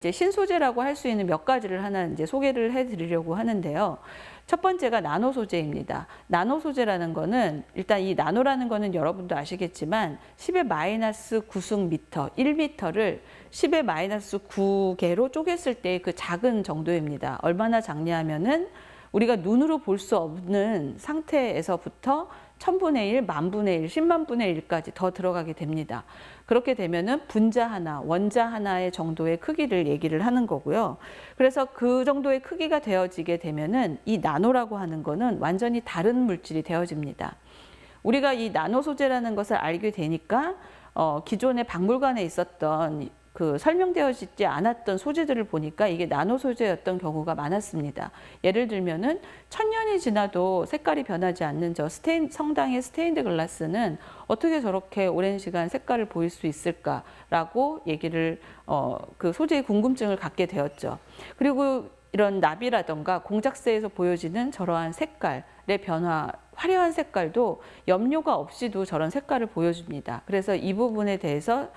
이제 신소재라고 할 수 있는 몇 가지를 하나 이제 소개를 해 드리려고 하는데요. 첫 번째가 나노 소재입니다. 나노 소재라는 거는 일단 이 나노라는 거는 여러분도 아시겠지만 10의 마이너스 9승 미터, 1미터를 10의 마이너스 9개로 쪼갰을 때 그 작은 정도입니다. 얼마나 작냐면은 우리가 눈으로 볼 수 없는 상태에서부터 1000분의 1, 10,000분의 1, 100,000분의 1까지 더 들어가게 됩니다. 그렇게 되면은 분자 하나, 원자 하나의 정도의 크기를 얘기를 하는 거고요. 그래서 그 정도의 크기가 되어지게 되면은 이 나노라고 하는 거는 완전히 다른 물질이 되어집니다. 우리가 이 나노 소재라는 것을 알게 되니까 기존의 박물관에 있었던 그 설명되어지지 않았던 소재들을 보니까 이게 나노 소재였던 경우가 많았습니다. 예를 들면은 1000년이 지나도 색깔이 변하지 않는 저 성당의 스테인드 글라스는 어떻게 저렇게 오랜 시간 색깔을 보일 수 있을까라고 얘기를 그 소재의 궁금증을 갖게 되었죠. 그리고 이런 나비라던가 공작새에서 보여지는 저러한 색깔의 변화, 화려한 색깔도 염료가 없이도 저런 색깔을 보여줍니다. 그래서 이 부분에 대해서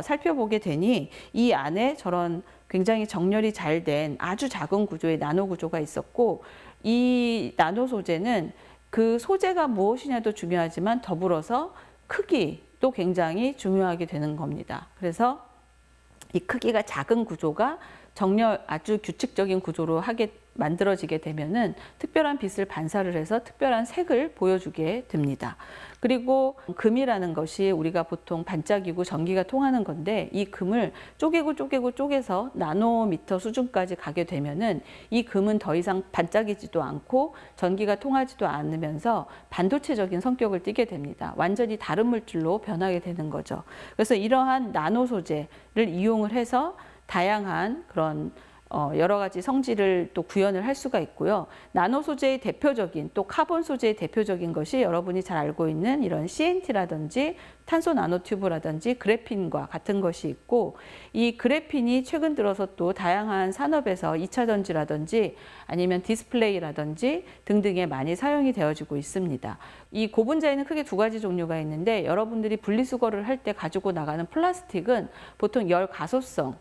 살펴보게 되니 이 안에 저런 굉장히 정렬이 잘 된 아주 작은 구조의 나노 구조가 있었고, 이 나노 소재는 그 소재가 무엇이냐도 중요하지만 더불어서 크기도 굉장히 중요하게 되는 겁니다. 그래서 이 크기가 작은 구조가 정렬 아주 규칙적인 구조로 만들어지게 되면은 특별한 빛을 반사를 해서 특별한 색을 보여주게 됩니다. 그리고 금이라는 것이 우리가 보통 반짝이고 전기가 통하는 건데, 이 금을 쪼개서 나노미터 수준까지 가게 되면은 이 금은 더 이상 반짝이지도 않고 전기가 통하지도 않으면서 반도체적인 성격을 띠게 됩니다. 완전히 다른 물질로 변하게 되는 거죠. 그래서 이러한 나노 소재를 이용을 해서 다양한 그런 여러 가지 성질을 또 구현을 할 수가 있고요. 나노 소재의 대표적인, 또 카본 소재의 대표적인 것이 여러분이 잘 알고 있는 이런 CNT라든지 탄소 나노튜브라든지 그래핀과 같은 것이 있고, 이 그래핀이 최근 들어서 또 다양한 산업에서 2차 전지라든지 아니면 디스플레이라든지 등등에 많이 사용이 되어지고 있습니다. 이 고분자에는 크게 두 가지 종류가 있는데, 여러분들이 분리수거를 할 때 가지고 나가는 플라스틱은 보통 열 가소성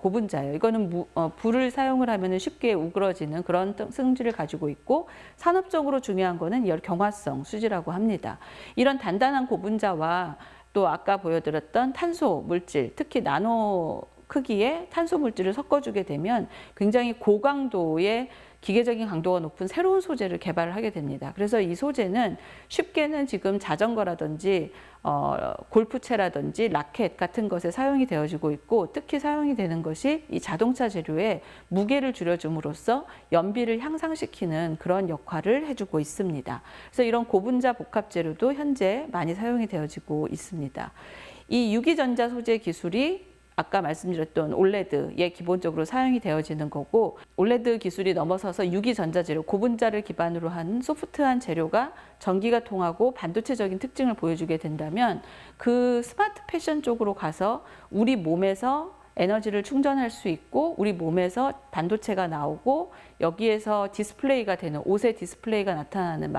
고분자예요. 이거는 불을 사용을 하면 쉽게 우그러지는 그런 성질을 가지고 있고, 산업적으로 중요한 거는 열 경화성 수지라고 합니다. 이런 단단한 고분자와 또 아까 보여드렸던 탄소 물질, 특히 나노 크기의 탄소 물질을 섞어주게 되면 굉장히 고강도의 기계적인 강도가 높은 새로운 소재를 개발을 하게 됩니다. 그래서 이 소재는 쉽게는 지금 자전거라든지 골프채라든지 라켓 같은 것에 사용이 되어지고 있고, 특히 사용이 되는 것이 이 자동차 재료의 무게를 줄여줌으로써 연비를 향상시키는 그런 역할을 해주고 있습니다. 그래서 이런 고분자 복합 재료도 현재 많이 사용이 되어지고 있습니다. 이 유기전자 소재 기술이 아까 말씀드렸던 올레드에 기본적으로 사용이 되어지는 거고, 올레드 기술이 넘어서서 유기전자재료, 고분자를 기반으로 한 소프트한 재료가 전기가 통하고 반도체적인 특징을 보여주게 된다면, 그 스마트 패션 쪽으로 가서 우리 몸에서 에너지를 충전할 수 있고, 우리 몸에서 반도체가 나오고, 여기에서 디스플레이가 되는, 옷의 디스플레이가 나타나는,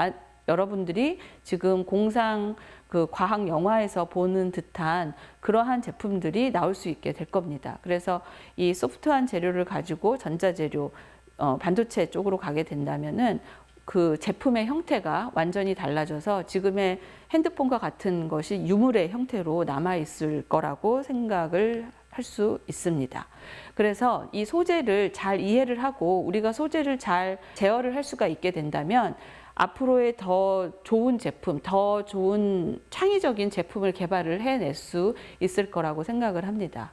여러분들이 지금 공상 그 과학 영화에서 보는 듯한 그러한 제품들이 나올 수 있게 될 겁니다. 그래서 이 소프트한 재료를 가지고 전자재료, 반도체 쪽으로 가게 된다면은 그 제품의 형태가 완전히 달라져서 지금의 핸드폰과 같은 것이 유물의 형태로 남아 있을 거라고 생각을 할 수 있습니다. 그래서 이 소재를 잘 이해를 하고 우리가 소재를 잘 제어를 할 수가 있게 된다면, 앞으로의 더 좋은 제품, 더 좋은 창의적인 제품을 개발을 해낼 수 있을 거라고 생각을 합니다.